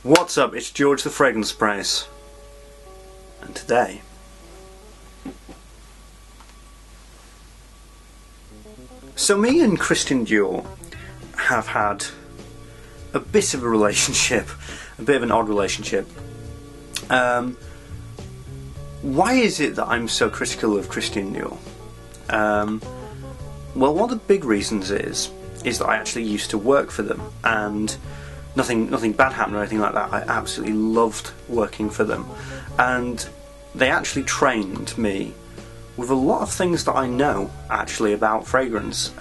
What's up, it's George the Fragrance Apprentice, and today me and Christian Dior have had a bit of a relationship, a bit of an odd relationship. Why is it that I'm so critical of Christian Dior? Well, one of the big reasons is that I actually used to work for them, and nothing bad happened or anything like that. I absolutely loved working for them, and they actually trained me with a lot of things that I know actually about fragrance.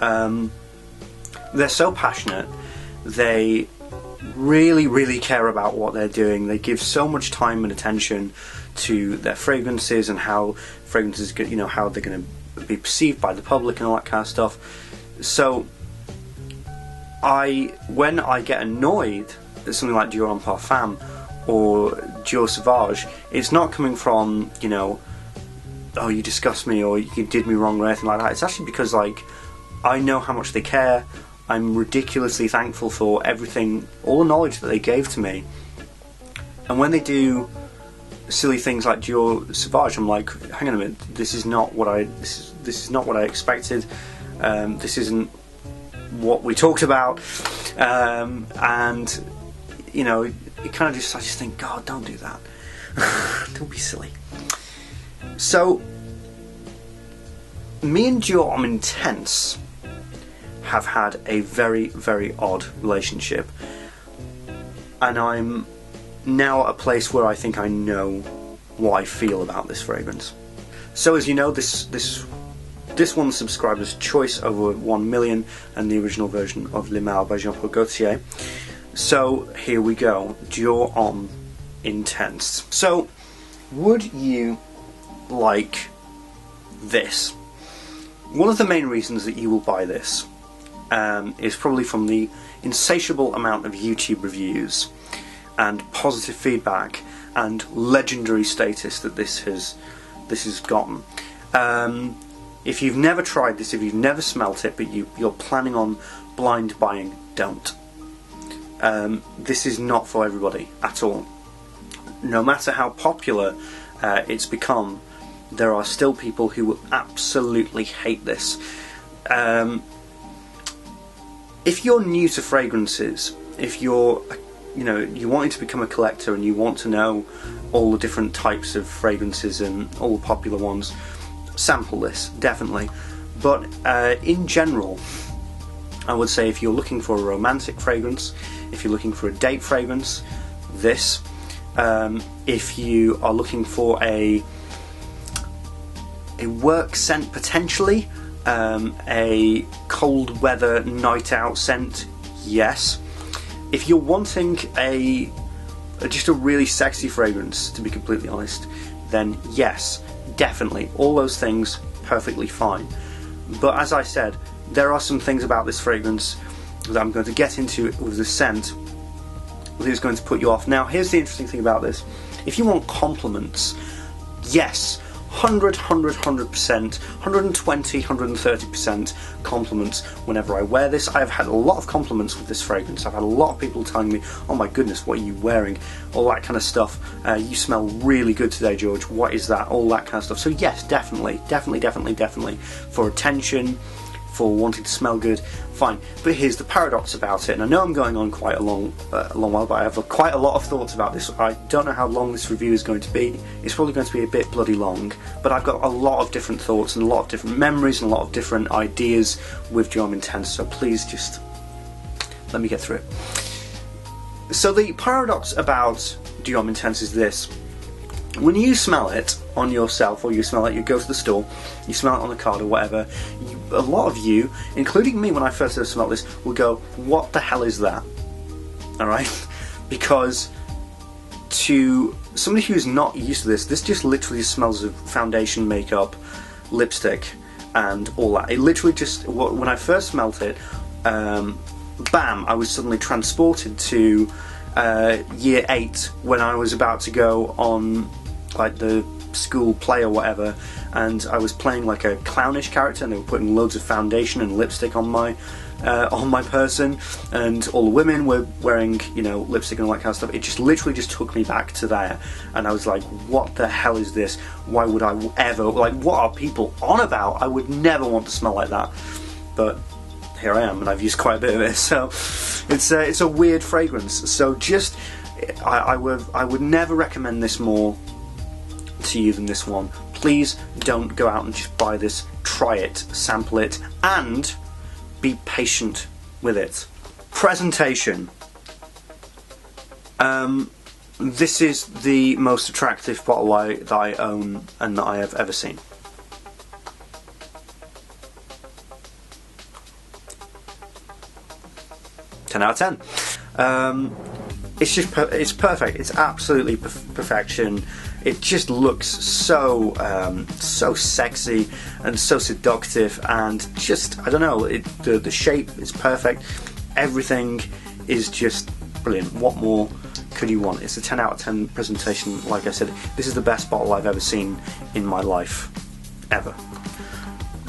They're so passionate. They really care about what they're doing. They give so much time and attention to their fragrances and how fragrances, how they're going to be perceived by the public and all that kind of stuff. So when I get annoyed at something like Dior Homme Parfum or Dior Sauvage, it's not coming from, oh, you disgust me or you did me wrong or anything like that. It's actually because, I know how much they care. I'm ridiculously thankful for everything, all the knowledge that they gave to me. And when they do silly things like Dior Sauvage, I'm like, hang on a minute, this is not what I expected. This isn't what we talked about. And it kind of I just think, God, don't do that. Don't be silly. So, me and Dior Homme Intense have had a very odd relationship, and I'm now at a place where I think I know what I feel about this fragrance. So, as you know, this one subscriber's choice over 1 million, and the original version of Le Mal by Jean-Paul Gaultier. So here we go, Dior Homme Intense. So, would you like this? One of the main reasons that you will buy this is probably from the insatiable amount of YouTube reviews and positive feedback and legendary status that this has gotten. If you've never tried this, if you've never smelt it, but you're planning on blind buying, don't. This is not for everybody at all. No matter how popular it's become, there are still people who will absolutely hate this. If you're new to fragrances, if you're you wanting to become a collector and you want to know all the different types of fragrances and all the popular ones, sample this, definitely. But in general, I would say if you're looking for a romantic fragrance, if you're looking for a date fragrance, this. If you are looking for a work scent potentially, a cold weather night out scent, yes. If you're wanting just a really sexy fragrance, to be completely honest, then yes, definitely, all those things perfectly fine. But as I said, there are some things about this fragrance that I'm going to get into with the scent that is going to put you off. Now, here's the interesting thing about this. If you want compliments, yes, 100%, 120, 130% compliments whenever I wear this. I've had a lot of compliments with this fragrance. I've had a lot of people telling me, oh my goodness, what are you wearing? All that kind of stuff. You smell really good today, George. What is that? All that kind of stuff. So yes, definitely. For attention, for wanting to smell good, fine. But here's the paradox about it, and I know I'm going on quite a long while, but I have quite a lot of thoughts about this. I don't know how long this review is going to be. It's probably going to be a bit bloody long, but I've got a lot of different thoughts and a lot of different memories and a lot of different ideas with Dior Homme Intense, so please just let me get through it. So the paradox about Dior Homme Intense is this. When you smell it on yourself, or you go to the store, you smell it on a card or whatever, a lot of you, including me when I first ever smelled this, will go, what the hell is that? Alright? Because to somebody who's not used to this just literally smells of foundation, makeup, lipstick, and all that. It literally just, when I first smelt it, bam, I was suddenly transported to year 8 when I was about to go on the school play or whatever, and I was playing like a clownish character, and they were putting loads of foundation and lipstick on my on my person, and all the women were wearing, you know, lipstick and all that kind of stuff. It just literally just took me back to there, and I was like, what the hell is this? Why would I ever, like, what are people on about? I would never want to smell like that. But here I am, and I've used quite a bit of it, so it's a weird fragrance. So just, I would never recommend this more to you than this one. Please don't go out and just buy this. Try it, sample it, and be patient with it. Presentation. This is the most attractive bottle that I own and that I have ever seen. Ten out of 10. It's just it's perfect. It's absolutely perfection. It just looks so so sexy and so seductive, and just, I don't know, the shape is perfect. Everything is just brilliant. What more could you want? It's a 10 out of 10 presentation. Like I said, this is the best bottle I've ever seen in my life, ever.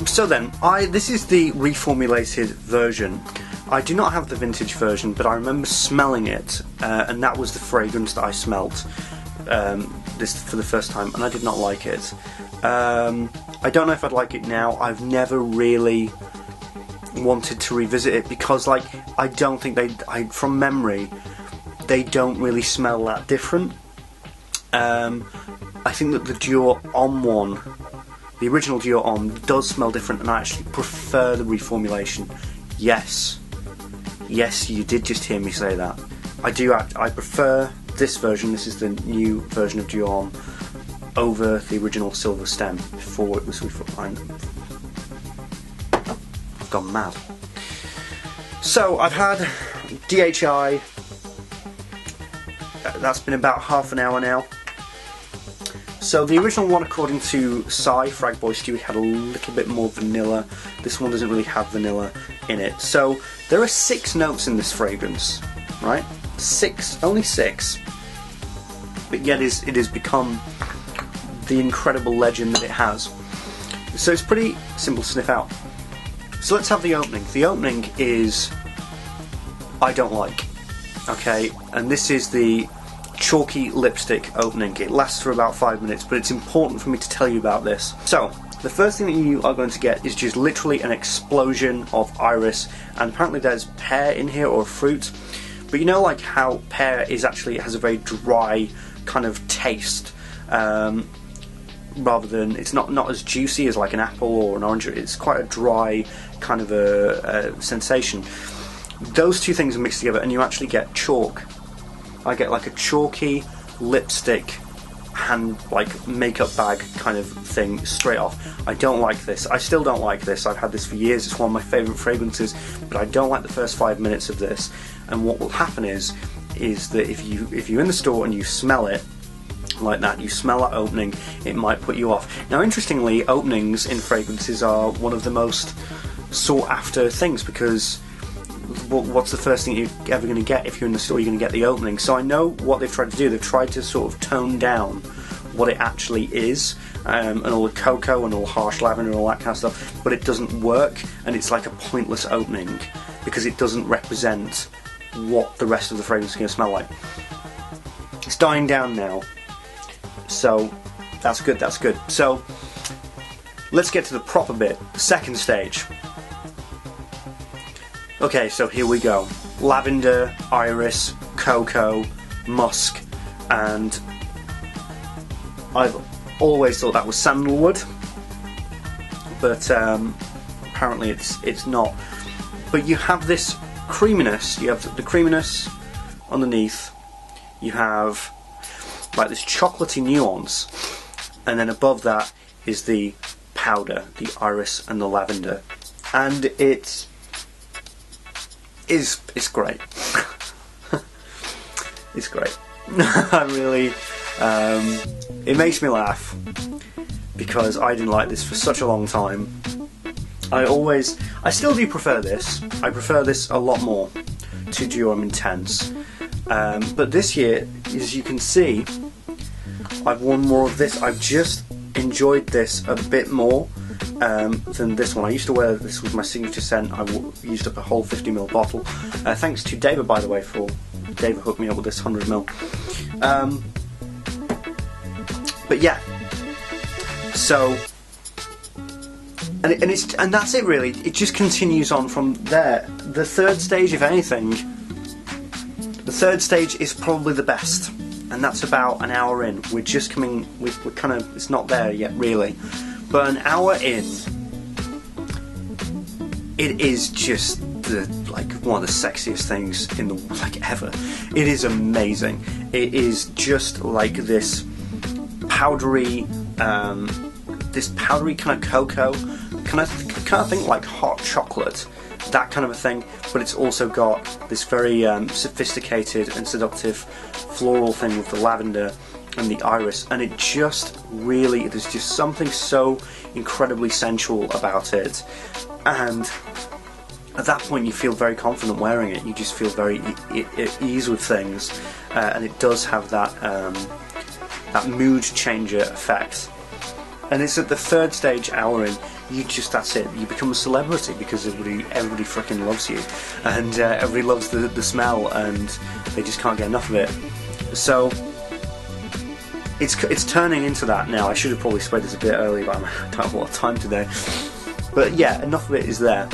So then, this is the reformulated version. I do not have the vintage version, but I remember smelling it, and that was the fragrance that I smelt this for the first time, and I did not like it. I don't know if I'd like it now. I've never really wanted to revisit it, because, like, I don't think from memory, they don't really smell that different. I think that the Dior Homme one, the original Dior Homme, does smell different, and I actually prefer the reformulation. Yes, you did just hear me say that. I prefer this version. This is the new version of Dior Homme over the original silver stem before it was refined. I've gone mad. So I've had DHI. That's been about half an hour now. So the original one, according to Psy, Frag Boy Stewie, had a little bit more vanilla. This one doesn't really have vanilla in it. So there are 6 notes in this fragrance, right? 6, only 6. But yet it has become the incredible legend that it has. So it's pretty simple to sniff out. So let's have the opening. The opening is I don't like. Okay, and this is the chalky lipstick opening. It lasts for about 5 minutes, but it's important for me to tell you about this. So the first thing that you are going to get is just literally an explosion of iris, and apparently there's pear in here, or fruit. But you know, like how pear has a very dry kind of taste, rather than, it's not as juicy as like an apple or an orange. It's quite a dry kind of a sensation. Those two things are mixed together, and you actually get chalk. I get like a chalky lipstick like makeup bag kind of thing straight off. I don't like this. I still don't like this. I've had this for years. It's one of my favourite fragrances, but I don't like the first 5 minutes of this. And what will happen is that if you're in the store and you smell it like that, you smell that opening, it might put you off. Now, interestingly, openings in fragrances are one of the most sought after things, because what's the first thing you're ever going to get if you're in the store? You're going to get the opening. So I know what they've tried to do. They've tried to sort of tone down what it actually is, and all the cocoa and all the harsh lavender and all that kind of stuff, but it doesn't work, and it's like a pointless opening because it doesn't represent what the rest of the fragrance is going to smell like. It's dying down now, so that's good, that's good. So let's get to the proper bit, the second stage. Okay, so here we go. Lavender, iris, cocoa, musk, and I've always thought that was sandalwood, but apparently it's not. But you have this creaminess, you have the creaminess underneath, you have like this chocolatey nuance, and then above that is the powder, the iris and the lavender, and it's great. It's great. I really, it makes me laugh because I didn't like this for such a long time. I still do prefer this. I prefer this a lot more to Dior Homme Intense. But this year, as you can see, I've worn more of this. I've just enjoyed this a bit more. than this one. I used to wear this was my signature scent. I used up a whole 50ml bottle. Thanks to David, by the way, David hooked me up with this 100ml. But yeah, so and that's it really. It just continues on from there. The third stage, if anything, the third stage is probably the best, and that's about an hour in. We're just coming. We're kind of. It's not there yet, really, but an hour in, it is just like one of the sexiest things in the ever. It is amazing. It is just like this powdery kind of cocoa, kind of think like hot chocolate, that kind of a thing. But it's also got this very sophisticated and seductive floral thing with the lavender and the iris, and it just really, there's just something so incredibly sensual about it. And at that point you feel very confident wearing it. You just feel very at ease with things, and it does have that that mood changer effect. And it's at the third stage, hour in, that's it. You become a celebrity because everybody freaking loves you, and everybody loves the smell, and they just can't get enough of it. So it's turning into that now. I should have probably spread this a bit earlier, but I don't have a lot of time today. But yeah, enough of it is there.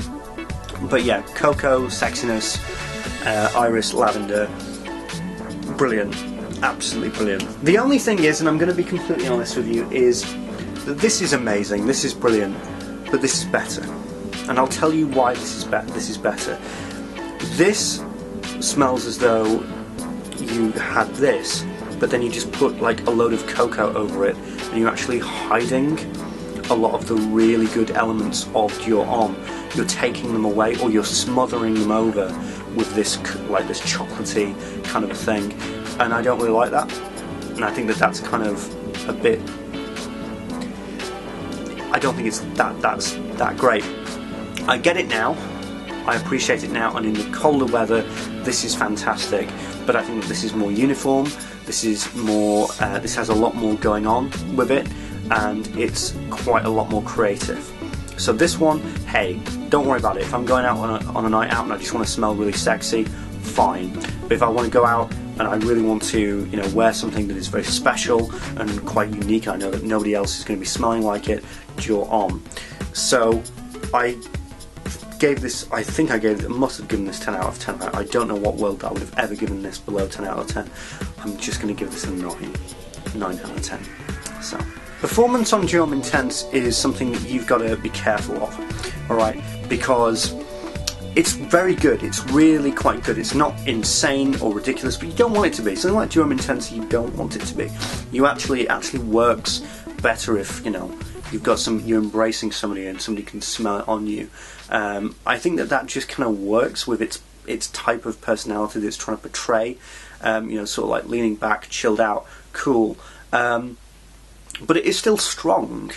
But yeah, cocoa, sexiness, iris, lavender, brilliant, absolutely brilliant. The only thing is, and I'm going to be completely honest with you, is that this is amazing, this is brilliant, but this is better. And I'll tell you why this is better. This smells as though you had this, but then you just put like a load of cocoa over it, and you're actually hiding a lot of the really good elements of Dior Homme. You're taking them away, or you're smothering them over with this this chocolatey kind of a thing, and I don't really like that. And I think that's kind of a bit. I don't think it's that great. I get it now. I appreciate it now, and in the colder weather, this is fantastic. But I think that this is more uniform. This is more. This has a lot more going on with it, and it's quite a lot more creative. So this one, hey, don't worry about it. If I'm going out on a night out and I just want to smell really sexy, fine. But if I want to go out and I really want to, wear something that is very special and quite unique, I know that nobody else is going to be smelling like it, Dior Homme. So I gave this, I must have given this 10 out of 10. I don't know what world I would have ever given this below 10 out of 10. I'm just going to give this a 9 out of 10. So. Performance on Dior Homme Intense is something that you've got to be careful of, alright, because it's very good, it's really quite good. It's not insane or ridiculous, but you don't want it to be. Something like Dior Homme Intense, you don't want it to be. It actually works better if, you've got you're embracing somebody and somebody can smell it on you. I think that just kind of works with its type of personality that it's trying to portray, sort of like leaning back, chilled out, cool. But it is still strong.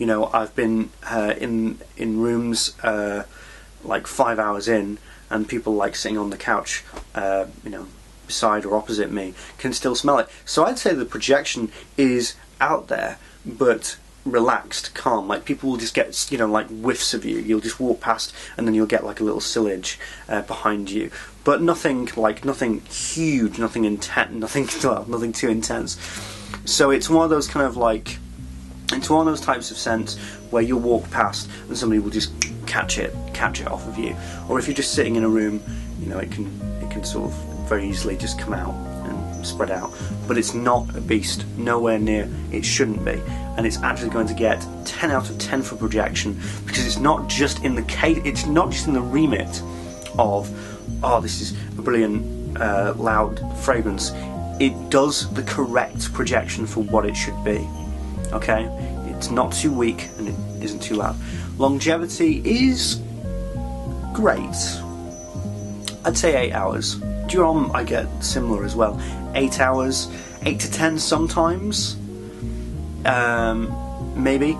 I've been in rooms like 5 hours in, and people like sitting on the couch, beside or opposite me, can still smell it. So I'd say the projection is out there, but relaxed, calm. Like people will just get, like whiffs of you. You'll just walk past, and then you'll get like a little sillage behind you. But nothing huge, nothing intense, nothing too intense. So it's one of those it's one of those types of scents where you'll walk past and somebody will just catch it off of you. Or if you're just sitting in a room, it can sort of very easily just come out and spread out. But it's not a beast, nowhere near. It shouldn't be, and it's actually going to get 10 out of 10 for projection, because it's not just in the remit of, oh, this is a brilliant loud fragrance. It does the correct projection for what it should be. Okay? It's not too weak and it isn't too loud. Longevity is great. I'd say 8 hours. Dior Homme I get similar as well. 8 hours, 8 to 10 sometimes. Maybe.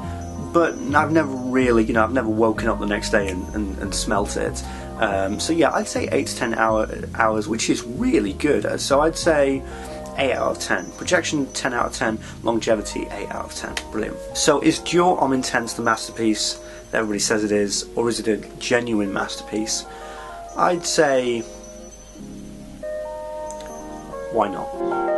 But I've never really, I've never woken up the next day and smelt it. So yeah, I'd say 8 to 10 hours, which is really good. So I'd say 8 out of 10. Projection, 10 out of 10. Longevity, 8 out of 10. Brilliant. So is Dior Homme Intense the masterpiece that everybody says it is, or is it a genuine masterpiece? I'd say, why not?